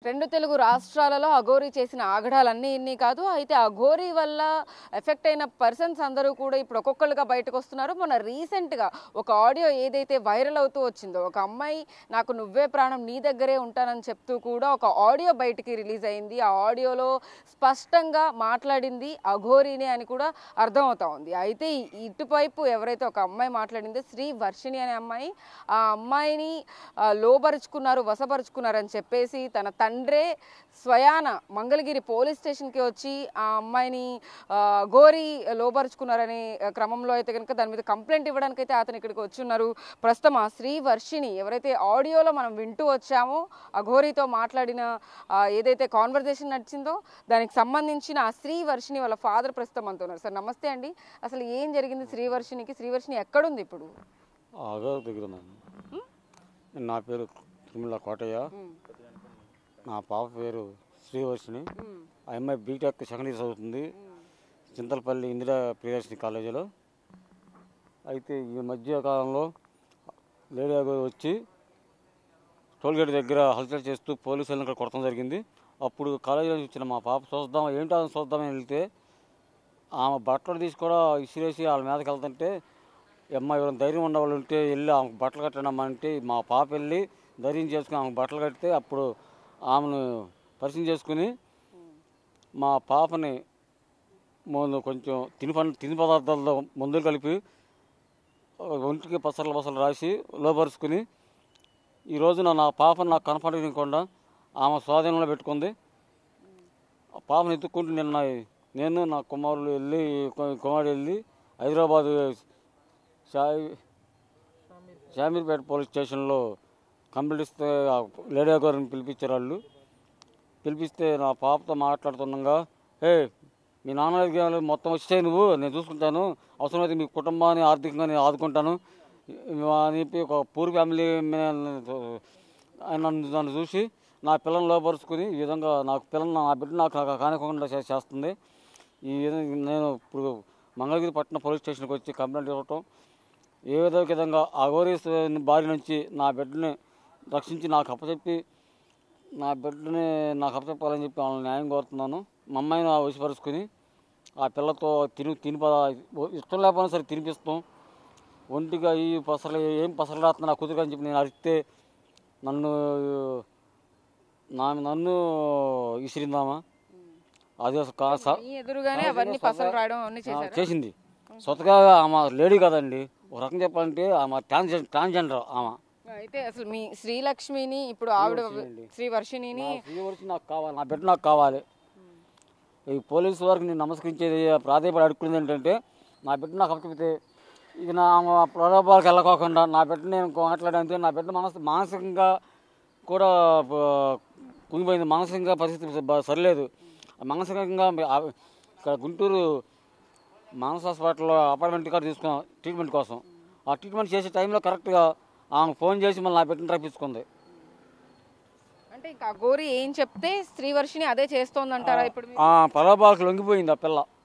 రెండు తెలుగు రాష్ట్రాలలో అఘోరీ చేసిన ఆగడాలన్నీ ఇన్ని కాదు. అయితే అఘోరీ వల్ల ఎఫెక్ట్ అయిన పర్సన్స్ అందరూ కూడా ఇప్పుడు ఒక్కొక్కరుగా బయటకు వస్తున్నారు. మొన్న రీసెంట్గా ఒక ఆడియో ఏదైతే వైరల్ అవుతూ వచ్చిందో, ఒక అమ్మాయి నాకు నువ్వే ప్రాణం నీ దగ్గరే ఉంటానని చెప్తూ కూడా ఒక ఆడియో బయటికి రిలీజ్ అయింది. ఆ ఆడియోలో స్పష్టంగా మాట్లాడింది అఘోరీనే అని కూడా అర్థమవుతా ఉంది. అయితే ఇటువైపు ఎవరైతే ఒక అమ్మాయి మాట్లాడిందో శ్రీ వర్షిణి అనే అమ్మాయి, ఆ అమ్మాయిని లోబరుచుకున్నారు, వశపరుచుకున్నారని చెప్పేసి తన తండ్రే స్వయాన మంగళగిరి పోలీస్ స్టేషన్కి వచ్చి ఆ అమ్మాయిని గోరి లోబరుచుకున్నారనే క్రమంలో అయితే కనుక దాని మీద కంప్లైంట్ ఇవ్వడానికి అయితే అతను ఇక్కడికి వచ్చి ఉన్నారు. ప్రస్తుతం ఆ శ్రీ వర్షిణి ఎవరైతే ఆడియోలో మనం వింటూ వచ్చామో అఘోరీతో మాట్లాడిన ఏదైతే కాన్వర్జేషన్ నడిచిందో దానికి సంబంధించిన ఆ శ్రీ వర్షిణి వాళ్ళ ఫాదర్ ప్రస్తుతం అంటున్నారు. సార్ నమస్తే అండి. అసలు ఏం జరిగింది శ్రీ వర్షిణికి? శ్రీ వర్షిణి ఎక్కడుంది ఇప్పుడు? నా పేరు తిరుమల కోటయ్య, నా పాప పేరు శ్రీవర్షిణి. ఆ అమ్మాయి బీటెక్ సెకండ్ ఇయర్ చదువుతుంది చింతలపల్లి ఇందిరా ప్రియదర్శిని కాలేజీలో. అయితే ఈ మధ్య కాలంలో లేడీ అఘోరీ వచ్చి టోల్గేట్ దగ్గర హల్చల్ చేస్తూ పోలీసులను ఇక్కడ కొట్టడం జరిగింది. అప్పుడు కాలేజీలో వచ్చిన మా పాప చూద్దామని వెళ్తే ఆమె బట్టలు తీసి కూడా ఇసిరేసి వాళ్ళ మీదకి వెళ్తుంటే, అమ్మాయి ఎవరైనా ధైర్యం ఉన్నవాళ్ళు ఉంటే వెళ్ళి ఆమెకు బట్టలు కట్టడమంటే మా పాప వెళ్ళి ధైర్యం చేసుకుని ఆమెకు బట్టలు కడితే అప్పుడు ఆమెను పరిచయం చేసుకుని మా పాపని కొంచెం తిని పదార్థాలతో మందులు కలిపి ఒంటికి పసర్లు రాసి లోపరుచుకుని ఈ రోజున నా పాపను నాకు కనపడకుండా ఆమె స్వాధీనంలో పెట్టుకుంది. ఆ పాపను ఎత్తుక్కుంటూ నిన్న నేను నా కుమారుడు వెళ్ళి హైదరాబాద్ షామీర్పేట పోలీస్ స్టేషన్లో కంప్లైంట్ ఇస్తే లేడీ అఘోరీని పిలిపించారు. వాళ్ళు పిలిపిస్తే నా పాపతో మాట్లాడుతుండగా, మీ నాన్న మొత్తం వచ్చే నువ్వు నేను చూసుకుంటాను, అవసరమైతే మీ కుటుంబాన్ని ఆర్థికంగా నేను ఆదుకుంటాను అని చెప్పి ఒక పూర్ ఫ్యామిలీ నన్ను చూసి నా పిల్లల్ని లోపరుచుకుని ఈ విధంగా నా బిడ్డ నాకు కానికుండా చేస్తుంది. ఈ విధంగా నేను ఇప్పుడు మంగళగిరి పట్టణ పోలీస్ స్టేషన్కి వచ్చి కంప్లైంట్ ఇవ్వటం, ఏదో విధంగా అఘోరీ బారి నుంచి నా బిడ్డని రక్షించి నాకు అప్పచెప్పాలని చెప్పి వాళ్ళని న్యాయం కోరుతున్నాను. మా అమ్మాయిని వశపరుచుకుని ఆ పిల్లతో ఇష్టం లేకపోయినా సరే తినిపిస్తాం. ఒంటిగా ఈ ఏం పసరలు రాస్తున్నా నా కుదురు అని చెప్పి నేను అడిగితే నన్ను విసిరిందామా. అది చేసింది స్వతగా. ఆమె లేడీ కదండి, ఒక రకం చెప్పాలంటే ఆమె ట్రాన్స్జెండర్ ఆమె. అయితే అసలు మీ శ్రీలక్ష్మిని ఇప్పుడు ఆవిడ శ్రీ వర్షిణిని నాకు కావాలి, నా బిడ్డ నాకు కావాలి. ఈ పోలీసు వారికి నేను నమస్కరించేది ప్రాధాన్యపడి అడుక్కునేది ఏంటంటే, నా బిడ్డ నాకు అప్పచెప్తే ఇది నా ప్రలోభాలకు వెళ్ళకోకుండా నా బిడ్డ నేను మాట్లాడంతే నా బిడ్డ మానసికంగా కూడా కుంగిపోయింది. మానసికంగా పరిస్థితి సరిలేదు. మానసికంగా ఇక్కడ గుంటూరు మానస హాస్పిటల్లో అపాయింట్మెంట్ కార్డు తీసుకున్నాం ట్రీట్మెంట్ కోసం. ఆ ట్రీట్మెంట్ చేసే టైంలో కరెక్ట్గా ఆమె ఫోన్ చేసి మళ్ళీ నా బిడ్డను రప్పించుకుంది. అంటే ఇంకా అఘోరీ ఏం చెప్తే శ్రీ వర్షిణి అదే చేస్తోందంటారా? ఇప్పుడు ప్రలోభాలకు లొంగిపోయింది ఆ పిల్ల.